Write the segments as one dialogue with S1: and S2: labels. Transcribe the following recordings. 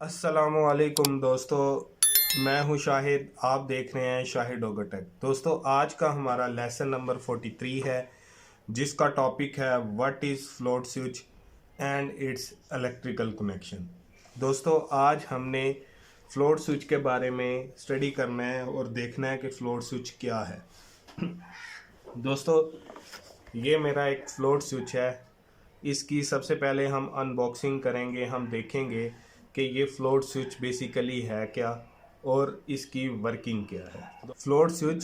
S1: अस्सलामुअलैकुम दोस्तों, मैं हूं शाहिद। आप देख रहे हैं शाहिद ओगोटेक। दोस्तों, आज का हमारा लेसन नंबर 43 है, जिसका टॉपिक है what is float switch and it's electrical connection. दोस्तों, आज हमने फ्लोट स्विच के बारे में स्टडी करना है और देखना है कि फ्लोट स्विच क्या है। दोस्तों, ये मेरा एक फ्लोट स्विच है। इसकी सबसे पहले हम अनबॉक्सिंग करेंगे। हम देखेंगे कि ये फ्लोट स्विच बेसिकली है क्या और इसकी वर्किंग क्या है। Float switch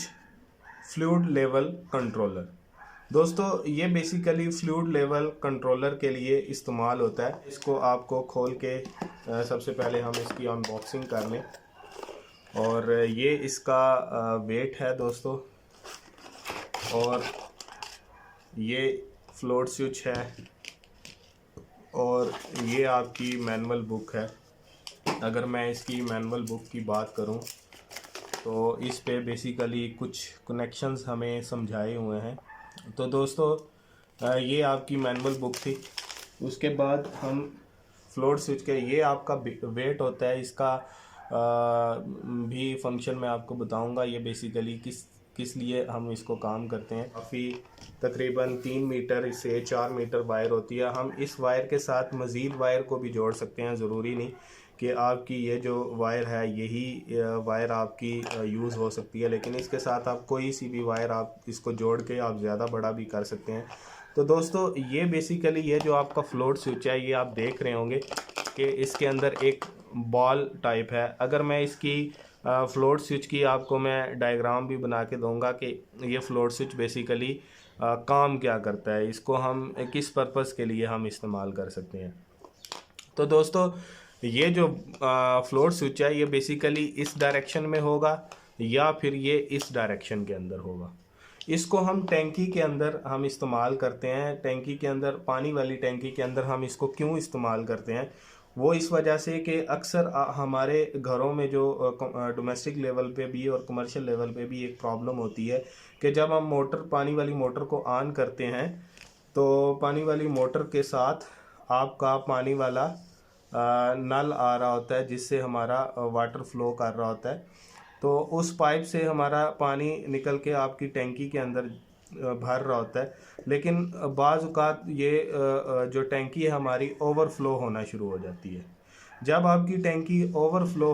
S1: fluid level controller. दोस्तों, ये बेसिकली फ्लूइड लेवल कंट्रोलर के लिए इस्तेमाल होता है। इसको आपको खोल के सबसे पहले हम इसकी अनबॉक्सिंग कर लें। और ये इसका वेट है दोस्तों, और ये फ्लोट स्विच है, और ये आपकी मैनुअल बुक है। अगर मैं इसकी मैनुअल बुक की बात करूं तो इस पे बेसिकली कुछ कनेक्शंस हमें समझाए हुए हैं। तो दोस्तों, ये आपकी मैनुअल बुक थी। उसके बाद हम फ्लोट स्विच के ये आपका वेट होता है। इसका भी फंक्शन मैं आपको बताऊंगा। ये बेसिकली किस लिए हम इसको काम करते हैं। काफ़ी तकरीबन 3 मीटर से 4 मीटर वायर होती है। हम इस वायर के साथ मज़ीद वायर को भी जोड़ सकते हैं। ज़रूरी नहीं कि आपकी ये जो वायर है यही वायर आपकी यूज़ हो सकती है, लेकिन इसके साथ आप कोई सी भी वायर आप इसको जोड़ के आप ज़्यादा बड़ा भी कर सकते हैं। तो दोस्तों, ये बेसिकली ये जो आपका फ्लोट स्विच है, ये आप देख रहे होंगे कि इसके अंदर एक बॉल टाइप है। अगर मैं इसकी फ्लोट स्विच की आपको मैं डायग्राम भी बना के दूंगा कि ये फ्लोट स्विच बेसिकली काम क्या करता है, इसको हम किस पर्पस के लिए हम इस्तेमाल कर सकते हैं। तो दोस्तों, ये जो फ्लोट स्विच है ये बेसिकली इस डायरेक्शन में होगा या फिर ये इस डायरेक्शन के अंदर होगा। इसको हम टैंकी के अंदर हम इस्तेमाल करते हैं। टैंकी के अंदर, पानी वाली टैंकी के अंदर हम इसको क्यों इस्तेमाल करते हैं, वो इस वजह से कि अक्सर हमारे घरों में जो डोमेस्टिक लेवल पे भी और कमर्शियल लेवल पे भी एक प्रॉब्लम होती है कि जब हम पानी वाली मोटर को ऑन करते हैं तो पानी वाली मोटर के साथ आपका पानी वाला नल आ रहा होता है, जिससे हमारा वाटर फ्लो कर रहा होता है। तो उस पाइप से हमारा पानी निकल के आपकी टैंकी के अंदर भर रहा होता है, लेकिन बाज़ औक़ात ये जो टैंकी है हमारी ओवरफ्लो होना शुरू हो जाती है। जब आपकी टैंकी ओवरफ्लो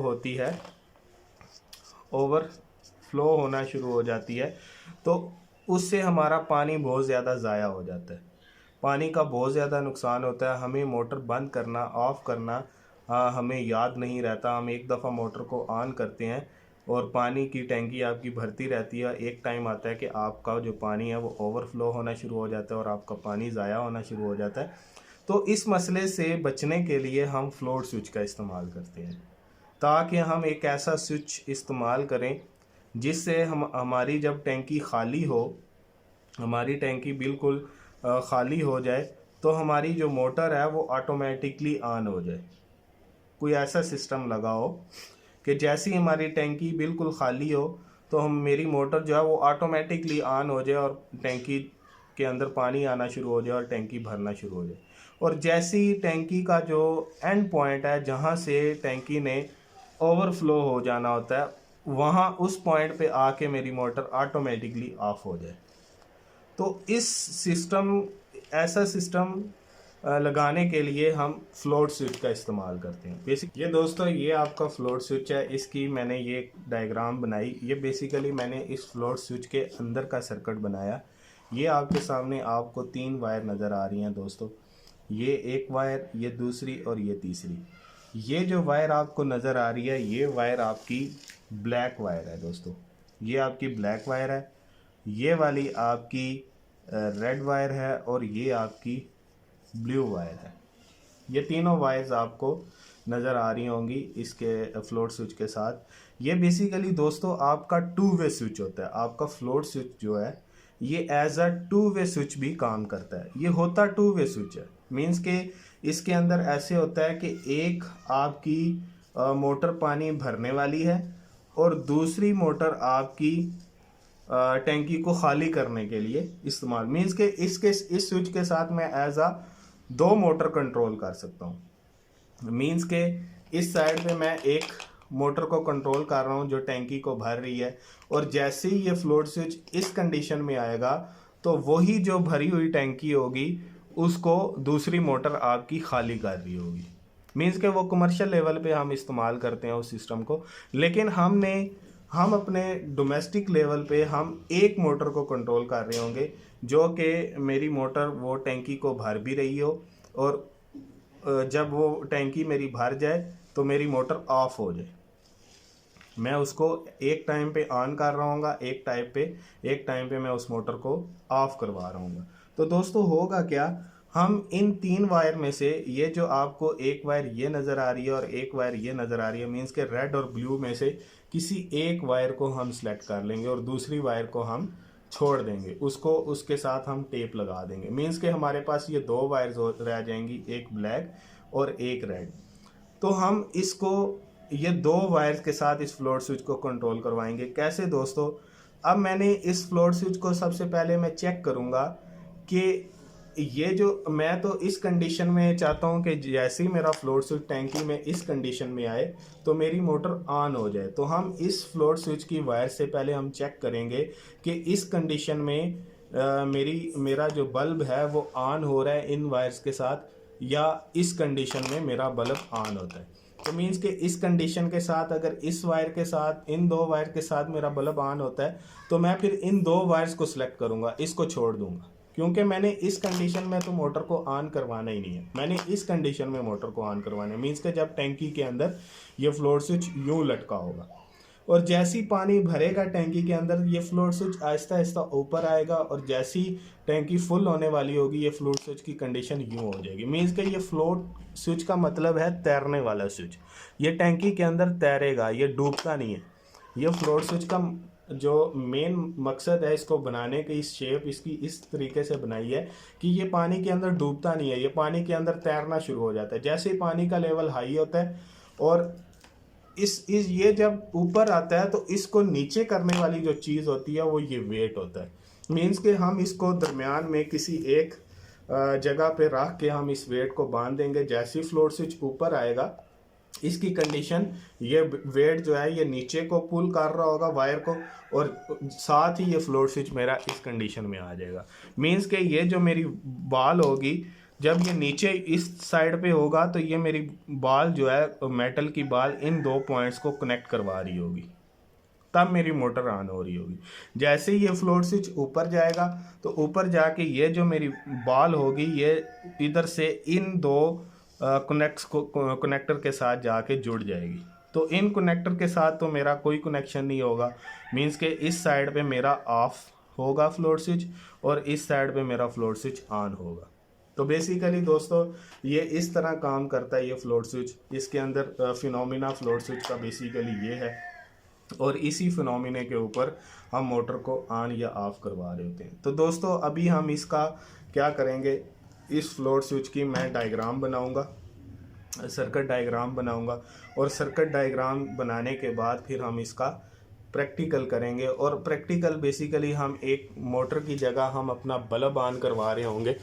S1: होना शुरू हो जाती है तो उससे हमारा पानी बहुत ज़्यादा ज़ाया हो जाता है। पानी का बहुत ज़्यादा नुकसान होता है। हमें मोटर बंद करना, ऑफ़ करना हमें याद नहीं रहता। हम एक दफ़ा मोटर को ऑन करते हैं और पानी की टैंकी आपकी भरती रहती है। एक टाइम आता है कि आपका जो पानी है वो ओवरफ्लो होना शुरू हो जाता है और आपका पानी ज़ाया होना शुरू हो जाता है। तो इस मसले से बचने के लिए हम फ्लोट स्विच का इस्तेमाल करते हैं, ताकि हम एक ऐसा स्विच इस्तेमाल करें जिससे हमारी जब टैंकी खाली हो, हमारी टैंकी बिल्कुल खाली हो जाए, तो हमारी जो मोटर है वो ऑटोमेटिकली ऑन हो जाए। कोई ऐसा सिस्टम लगाओ कि जैसी हमारी टैंकी बिल्कुल खाली हो तो मेरी मोटर जो है वो ऑटोमेटिकली ऑन हो जाए और टैंकी के अंदर पानी आना शुरू हो जाए और टैंकी भरना शुरू हो जाए। और जैसी टैंकी का जो एंड पॉइंट है जहाँ से टैंकी ने ओवरफ्लो हो जाना होता है, वहाँ उस पॉइंट पे आके मेरी मोटर ऑटोमेटिकली ऑफ हो जाए। तो ऐसा सिस्टम लगाने के लिए हम फ्लोट स्विच का इस्तेमाल करते हैं। ये दोस्तों, ये आपका फ्लोट स्विच है। इसकी मैंने ये डायग्राम बनाई। ये बेसिकली मैंने इस फ्लोट स्विच के अंदर का सर्किट बनाया। ये आपके सामने आपको 3 वायर नज़र आ रही हैं दोस्तों। ये एक वायर, ये दूसरी और ये तीसरी। ये जो वायर आपको नज़र आ रही है ये वायर आपकी ब्लैक वायर है दोस्तों। ये आपकी ब्लैक वायर है, ये वाली आपकी रेड वायर है और ये आपकी ब्लू वायर है। ये तीनों वायर्स आपको नज़र आ रही होंगी इसके फ्लोट स्विच के साथ। ये बेसिकली दोस्तों आपका 2 वे स्विच होता है। आपका फ्लोट स्विच जो है ये एज अ 2 वे स्विच भी काम करता है। ये होता 2 वे स्विच है, मीन्स के इसके अंदर ऐसे होता है कि एक आपकी मोटर पानी भरने वाली है और दूसरी मोटर आपकी टैंकी को खाली करने के लिए इस्तेमाल। मीन्स के इस स्विच के साथ मैं एज अ 2 मोटर कंट्रोल कर सकता हूँ। मीन्स के इस साइड पे मैं एक मोटर को कंट्रोल कर रहा हूँ जो टैंकी को भर रही है, और जैसे ही ये फ्लोट स्विच इस कंडीशन में आएगा तो वही जो भरी हुई टैंकी होगी उसको दूसरी मोटर आपकी खाली कर रही होगी। मीन्स के वो कमर्शियल लेवल पे हम इस्तेमाल करते हैं उस सिस्टम को, लेकिन हम अपने डोमेस्टिक लेवल पे हम एक मोटर को कंट्रोल कर रहे होंगे जो कि मेरी मोटर वो टैंकी को भर भी रही हो, और जब वो टैंकी मेरी भर जाए तो मेरी मोटर ऑफ हो जाए। मैं उसको एक टाइम पे ऑन कर रहा हूँगा, एक टाइम पे मैं उस मोटर को ऑफ करवा रहा हूँगा। तो दोस्तों होगा क्या, हम इन 3 वायर में से ये जो आपको एक वायर ये नज़र आ रही है और एक वायर ये नज़र आ रही है, मीन्स के रेड और ब्लू में से किसी एक वायर को हम सिलेक्ट कर लेंगे और दूसरी वायर को हम छोड़ देंगे, उसको उसके साथ हम टेप लगा देंगे। मीन्स के हमारे पास ये 2 वायर्स रह जाएंगी, एक ब्लैक और एक रेड। तो हम इसको ये 2 वायर्स के साथ इस फ्लोट स्विच को कंट्रोल करवाएंगे। कैसे दोस्तों, अब मैंने इस फ्लोट स्विच को सबसे पहले मैं चेक करूंगा कि ये जो मैं तो इस कंडीशन में चाहता हूं कि जैसे ही मेरा फ्लोट स्विच टैंकी में इस कंडीशन में आए तो मेरी मोटर ऑन हो जाए। तो हम इस फ्लोट स्विच की वायर से पहले हम चेक करेंगे कि इस कंडीशन में मेरा जो बल्ब है वो ऑन हो रहा है इन वायर्स के साथ, या इस कंडीशन में मेरा बल्ब ऑन होता है। तो मीन्स कि इस कंडीशन के साथ अगर इस वायर के साथ, इन 2 वायर के साथ मेरा बल्ब ऑन होता है तो मैं फिर इन 2 वायर्स को सिलेक्ट करूंगा, इसको छोड़ दूंगा, क्योंकि मैंने इस कंडीशन में तो मोटर को ऑन करवाना ही नहीं है, मैंने इस कंडीशन में मोटर को ऑन करवाना है। मीन्स कि जब टैंकी के अंदर ये फ्लोट स्विच यूँ लटका होगा और जैसी पानी भरेगा टैंकी के अंदर ये फ्लोट स्विच आहिस्ता आहिस्ता ऊपर आएगा, और जैसी टैंकी फुल होने वाली होगी ये फ्लोट स्विच की कंडीशन यूँ हो जाएगी। मीन्स कि ये फ्लोट स्विच का मतलब है तैरने वाला स्विच, ये टैंकी के अंदर तैरेगा, ये डूबता नहीं है। ये फ्लोट स्विच का जो मेन मकसद है इसको बनाने की, इस शेप इसकी इस तरीके से बनाई है कि ये पानी के अंदर डूबता नहीं है, ये पानी के अंदर तैरना शुरू हो जाता है। जैसे ही पानी का लेवल हाई होता है और इस ये जब ऊपर आता है तो इसको नीचे करने वाली जो चीज़ होती है वो ये वेट होता है। मीन्स कि हम इसको दरमियान में किसी एक जगह पे रख के हम इस वेट को बांध देंगे। जैसे ही फ्लोट स्विच ऊपर आएगा इसकी कंडीशन, ये वेट जो है ये नीचे को पुल कर रहा होगा वायर को, और साथ ही ये फ्लोट स्विच मेरा इस कंडीशन में आ जाएगा। मीन्स कि ये जो मेरी बॉल होगी जब ये नीचे इस साइड पे होगा तो ये मेरी बॉल जो है मेटल की बॉल इन 2 पॉइंट्स को कनेक्ट करवा रही होगी, तब मेरी मोटर ऑन हो रही होगी। जैसे ही ये फ्लोट स्विच ऊपर जाएगा तो ऊपर जाके ये जो मेरी बॉल होगी ये इधर से इन 2 कनेक्टर के साथ जाके जुड़ जाएगी। तो इन कनेक्टर के साथ तो मेरा कोई कनेक्शन नहीं होगा। मीन्स के इस साइड पे मेरा ऑफ होगा फ्लोट स्विच और इस साइड पे मेरा फ्लोट स्विच ऑन होगा। तो बेसिकली दोस्तों ये इस तरह काम करता है ये फ्लोट स्विच। इसके अंदर फिनोमिना फ्लोट स्विच का बेसिकली ये है, और इसी फिनोमिने के ऊपर हम मोटर को ऑन या ऑफ करवा रहे होते हैं। तो दोस्तों अभी हम इसका क्या करेंगे, इस फ्लोट स्विच की मैं डायग्राम बनाऊंगा, सर्किट डायग्राम बनाऊंगा, और सर्किट डायग्राम बनाने के बाद फिर हम इसका प्रैक्टिकल करेंगे। और प्रैक्टिकल बेसिकली हम एक मोटर की जगह हम अपना बल्ब ऑन करवा रहे होंगे।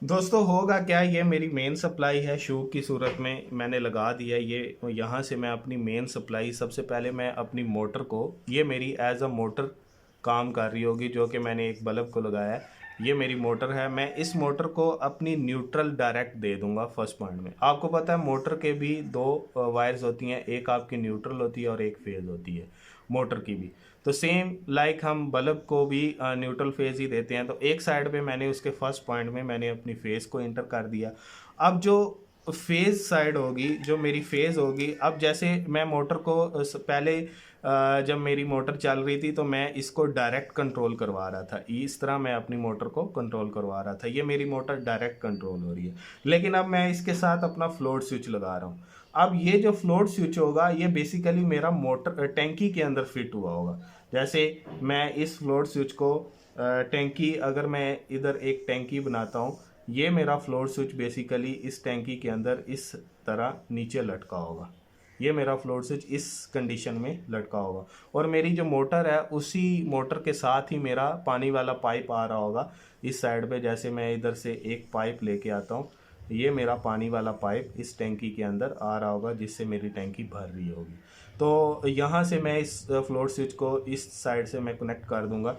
S1: दोस्तों होगा क्या, ये मेरी मेन सप्लाई है शू की सूरत में मैंने लगा दिया ये। यहाँ से मैं अपनी मेन सप्लाई, सबसे पहले मैं अपनी मोटर को, ये मेरी एज अ मोटर काम कर रही होगी जो कि मैंने एक बल्ब को लगाया है, ये मेरी मोटर है। मैं इस मोटर को अपनी न्यूट्रल डायरेक्ट दे दूंगा फर्स्ट पॉइंट में। आपको पता है मोटर के भी 2 वायर्स होती हैं, एक आपकी न्यूट्रल होती है और एक फेज होती है मोटर की भी। तो सेम लाइक हम बल्ब को भी न्यूट्रल फेज ही देते हैं। तो एक साइड पे मैंने उसके फर्स्ट पॉइंट में मैंने अपनी फेज को इंटर कर दिया। अब जो फेज साइड होगी, जो मेरी फेज होगी, अब जैसे मैं मोटर को पहले जब मेरी मोटर चल रही थी तो मैं इसको डायरेक्ट कंट्रोल करवा रहा था, इस तरह मैं अपनी मोटर को कंट्रोल करवा रहा था। ये मेरी मोटर डायरेक्ट कंट्रोल हो रही है। लेकिन अब मैं इसके साथ अपना फ्लोट स्विच लगा रहा हूँ। अब ये जो फ्लोट स्विच होगा ये बेसिकली मेरा मोटर टैंकी के अंदर फिट हुआ होगा। जैसे मैं इस फ्लोट स्विच को टैंकी, अगर मैं इधर एक टैंकी बनाता हूँ, ये मेरा फ्लोट स्विच बेसिकली इस टैंकी के अंदर इस तरह नीचे लटका होगा। ये मेरा फ्लोट स्विच इस कंडीशन में लटका होगा, और मेरी जो मोटर है उसी मोटर के साथ ही मेरा पानी वाला पाइप आ रहा होगा इस साइड पे। जैसे मैं इधर से एक पाइप लेके आता हूँ, ये मेरा पानी वाला पाइप इस टैंकी के अंदर आ रहा होगा, जिससे मेरी टैंकी भर रही होगी। तो यहाँ से मैं इस फ्लोट स्विच को इस साइड से मैं कनेक्ट कर दूँगा।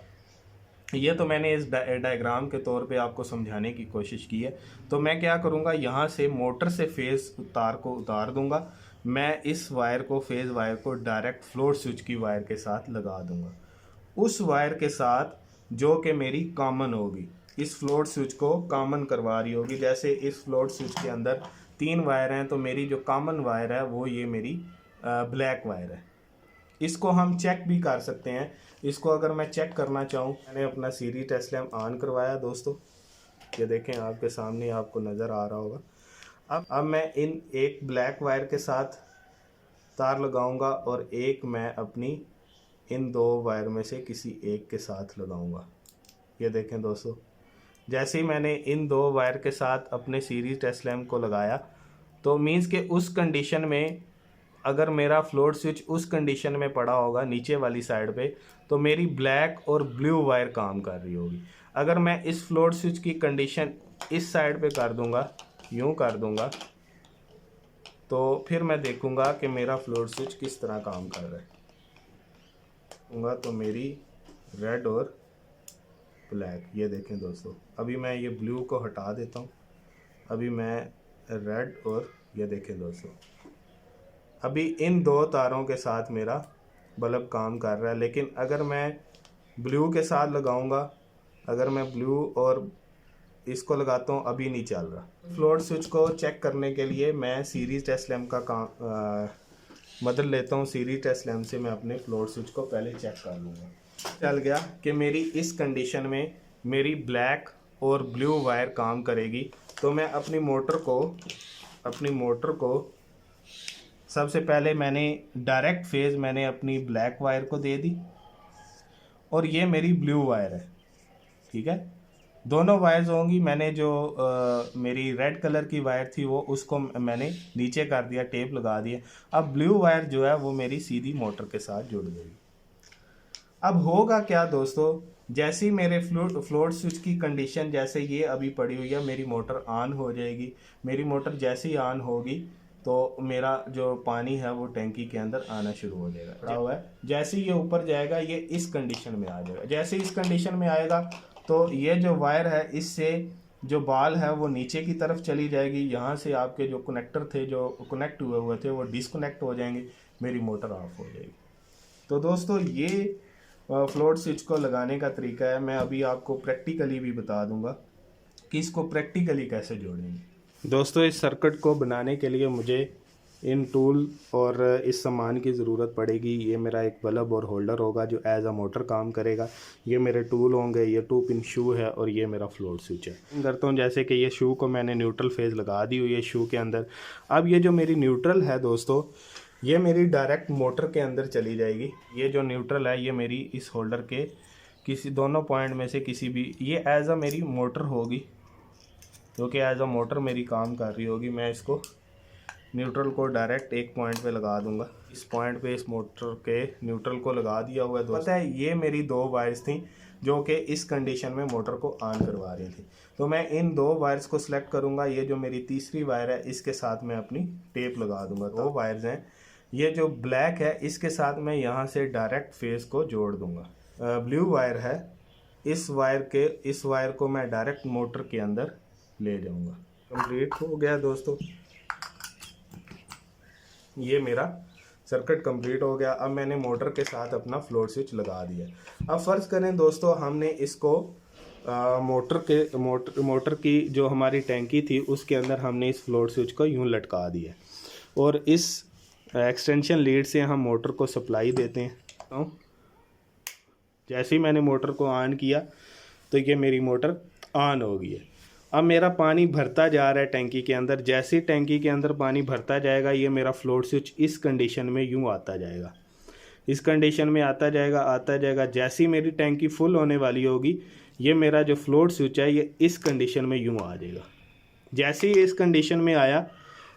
S1: ये तो मैंने इस डायग्राम के तौर पे आपको समझाने की कोशिश की है। तो मैं क्या करूँगा, यहाँ से मोटर से फेज़ तार को उतार दूँगा। मैं इस वायर को, फेज़ वायर को डायरेक्ट फ्लोट स्विच की वायर के साथ लगा दूँगा, उस वायर के साथ जो कि मेरी कॉमन होगी, इस फ्लोट स्विच को कॉमन करवा रही होगी। जैसे इस फ्लोट स्विच के अंदर 3 वायर हैं, तो मेरी जो कॉमन वायर है वो ये मेरी ब्लैक वायर है। इसको हम चेक भी कर सकते हैं। इसको अगर मैं चेक करना चाहूँ, मैंने अपना सीरीज टेस्ट लैंप ऑन करवाया दोस्तों, ये देखें आपके सामने, आपको नज़र आ रहा होगा। अब मैं इन एक ब्लैक वायर के साथ तार लगाऊंगा और एक मैं अपनी इन 2 वायर में से किसी एक के साथ लगाऊंगा। ये देखें दोस्तों, जैसे ही मैंने इन 2 वायर के साथ अपने सीरीज टेस्ट लैंप को लगाया, तो मीन्स के उस कंडीशन में अगर मेरा फ्लोट स्विच उस कंडीशन में पड़ा होगा नीचे वाली साइड पे, तो मेरी ब्लैक और ब्लू वायर काम कर रही होगी। अगर मैं इस फ्लोट स्विच की कंडीशन इस साइड पे कर दूंगा, यूं कर दूंगा, तो फिर मैं देखूंगा कि मेरा फ्लोट स्विच किस तरह काम कर रहा है। तो मेरी रेड और ब्लैक, ये देखें दोस्तों, अभी मैं ये ब्लू को हटा देता हूँ, अभी मैं रेड, और ये देखें दोस्तों, अभी इन 2 तारों के साथ मेरा बल्ब काम कर रहा है। लेकिन अगर मैं ब्लू के साथ लगाऊंगा, अगर मैं ब्लू और इसको लगाता हूँ, अभी नहीं चल रहा। फ्लोट स्विच को चेक करने के लिए मैं सीरीज टेस्ट लैंप का मदद लेता हूँ। सीरीज टेस्ट लैंप से मैं अपने फ्लोट स्विच को पहले चेक कर लूँगा। चल गया कि मेरी इस कंडीशन में मेरी ब्लैक और ब्लू वायर काम करेगी। तो मैं अपनी मोटर को सबसे पहले मैंने डायरेक्ट फेज़ मैंने अपनी ब्लैक वायर को दे दी, और ये मेरी ब्लू वायर है, ठीक है। दोनों वायर्स होंगी। मैंने जो मेरी रेड कलर की वायर थी वो उसको मैंने नीचे कर दिया, टेप लगा दिया। अब ब्लू वायर जो है वो मेरी सीधी मोटर के साथ जुड़ गई। अब होगा क्या दोस्तों, जैसे ही मेरे फ्लोट स्विच की कंडीशन जैसे ये अभी पड़ी हुई है, मेरी मोटर ऑन हो जाएगी। मेरी मोटर जैसे ही ऑन होगी तो मेरा जो पानी है वो टैंकी के अंदर आना शुरू हो जाएगा। पड़ा हुआ है, जैसे ही ये ऊपर जाएगा ये इस कंडीशन में आ जाएगा। जैसे इस कंडीशन में आएगा तो ये जो वायर है, इससे जो बाल है वो नीचे की तरफ चली जाएगी। यहाँ से आपके जो कनेक्टर थे जो कनेक्ट हुए थे वो डिसकनेक्ट हो जाएंगे, मेरी मोटर ऑफ हो जाएगी। तो दोस्तों ये फ्लोट स्विच को लगाने का तरीका है। मैं अभी आपको प्रैक्टिकली भी बता दूंगा कि इसको प्रैक्टिकली कैसे जोड़ेंगे। दोस्तों इस सर्किट को बनाने के लिए मुझे इन टूल और इस सामान की ज़रूरत पड़ेगी। ये मेरा एक बल्ब और होल्डर होगा जो एज अ मोटर काम करेगा। ये मेरे टूल होंगे, ये 2 पिन शू है, और ये मेरा फ्लोट स्विच है। करता हूँ जैसे कि ये शू को मैंने न्यूट्रल फेज़ लगा दी हुई है शू के अंदर। अब ये जो मेरी न्यूट्रल है दोस्तों, ये मेरी डायरेक्ट मोटर के अंदर चली जाएगी। ये जो न्यूट्रल है ये मेरी इस होल्डर के किसी दोनों पॉइंट में से किसी भी, ये एज अ मेरी मोटर होगी, क्योंकि एज अ मोटर मेरी काम कर रही होगी। मैं इसको न्यूट्रल को डायरेक्ट एक पॉइंट पे लगा दूंगा। इस पॉइंट पे इस मोटर के न्यूट्रल को लगा दिया हुआ है। पता है ये मेरी 2 वायर्स थी जो कि इस कंडीशन में मोटर को ऑन करवा रही थी। तो मैं इन 2 वायर्स को सिलेक्ट करूंगा। ये जो मेरी तीसरी वायर है इसके साथ मैं अपनी टेप लगा दूंगा। 2 वायर्स हैं, ये जो ब्लैक है इसके साथ मैं यहाँ से डायरेक्ट फेस को जोड़ दूंगा। ब्लू वायर है, इस वायर को मैं डायरेक्ट मोटर के अंदर ले जाऊंगा। कंप्लीट हो गया दोस्तों, ये मेरा सर्किट कंप्लीट हो गया। अब मैंने मोटर के साथ अपना फ्लोट स्विच लगा दिया। अब फ़र्ज़ करें दोस्तों हमने इसको मोटर की जो हमारी टैंकी थी उसके अंदर हमने इस फ्लोट स्विच को यूं लटका दिया, और इस एक्सटेंशन लीड से हम मोटर को सप्लाई देते हैं। तो जैसे ही मैंने मोटर को ऑन किया तो ये मेरी मोटर ऑन हो गई है। अब मेरा पानी भरता जा रहा है टैंकी के अंदर। जैसे ही टैंकी के अंदर पानी भरता जाएगा ये मेरा फ्लोट स्विच इस कंडीशन में यूं आता जाएगा, इस कंडीशन में आता जाएगा। जैसे ही मेरी टैंकी फुल होने वाली होगी ये मेरा जो फ्लोट स्विच है ये इस कंडीशन में यूं आ जाएगा। जैसे ही इस कंडीशन में आया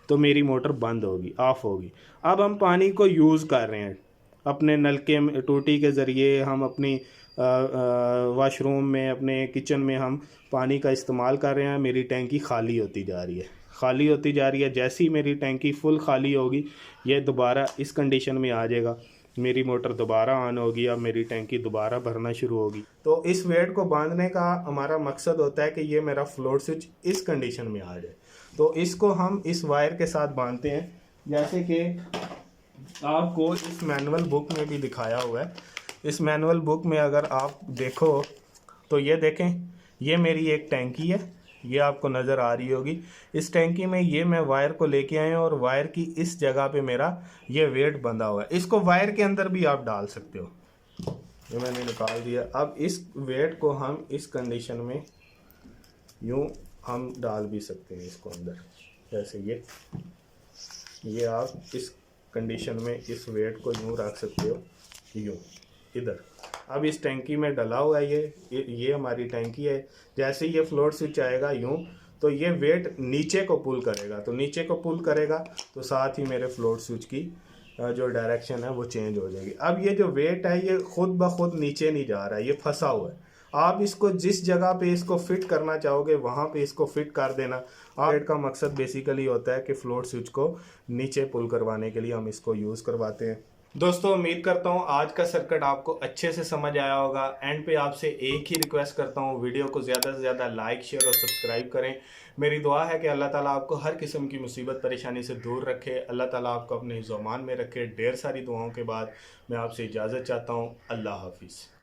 S1: तो मेरी मोटर बंद होगी, ऑफ होगी। अब हम पानी को यूज़ कर रहे हैं अपने नलके में, टूटी के ज़रिए हम अपनी वॉशरूम में, अपने किचन में हम पानी का इस्तेमाल कर रहे हैं। मेरी टैंकी खाली होती जा रही है। खाली होती जा रही है। जैसे ही मेरी टैंकी फुल खाली होगी ये दोबारा इस कंडीशन में आ जाएगा, मेरी मोटर दोबारा ऑन होगी, अब मेरी टैंकी दोबारा भरना शुरू होगी। तो इस वेट को बांधने का हमारा मकसद होता है कि ये मेरा फ्लोट स्विच इस कंडीशन में आ जाए। तो इसको हम इस वायर के साथ बांधते हैं, जैसे कि आपको इस मैनुअल बुक में भी दिखाया हुआ है। इस मैनुअल बुक में अगर आप देखो तो ये देखें, ये मेरी एक टैंकी है, ये आपको नज़र आ रही होगी। इस टैंकी में ये मैं वायर को लेके आया हूँ और वायर की इस जगह पे मेरा ये वेट बंधा हुआ है। इसको वायर के अंदर भी आप डाल सकते हो, ये मैंने निकाल दिया। अब इस वेट को हम इस कंडीशन में यूँ हम डाल भी सकते हैं इसको अंदर, जैसे ये आप इस कंडीशन में इस वेट को यूँ रख सकते हो, यूँ इधर। अब इस टैंकी में डला हुआ है ये हमारी टैंकी है। जैसे ये फ्लोट स्विच आएगा यूँ, तो ये वेट नीचे को पुल करेगा, तो नीचे को पुल करेगा तो साथ ही मेरे फ्लोट स्विच की जो डायरेक्शन है वो चेंज हो जाएगी। अब ये जो वेट है ये खुद ब खुद नीचे नहीं जा रहा है, ये फंसा हुआ है। आप इसको जिस जगह पे इसको फिट करना चाहोगे वहाँ पे इसको फिट कर देना। वेट का मकसद बेसिकली होता है कि फ्लोट स्विच को नीचे पुल करवाने के लिए हम इसको यूज़ करवाते हैं। दोस्तों उम्मीद करता हूँ आज का सर्किट आपको अच्छे से समझ आया होगा। एंड पे आपसे एक ही रिक्वेस्ट करता हूँ, वीडियो को ज़्यादा से ज़्यादा लाइक शेयर और सब्सक्राइब करें। मेरी दुआ है कि अल्लाह ताला आपको हर किस्म की मुसीबत परेशानी से दूर रखे, अल्लाह ताला आपको अपने हिफ्ज़-ओ-अमान में रखे। ढेर सारी दुआओं के बाद मैं आपसे इजाज़त चाहता हूँ। अल्लाह हाफिज़।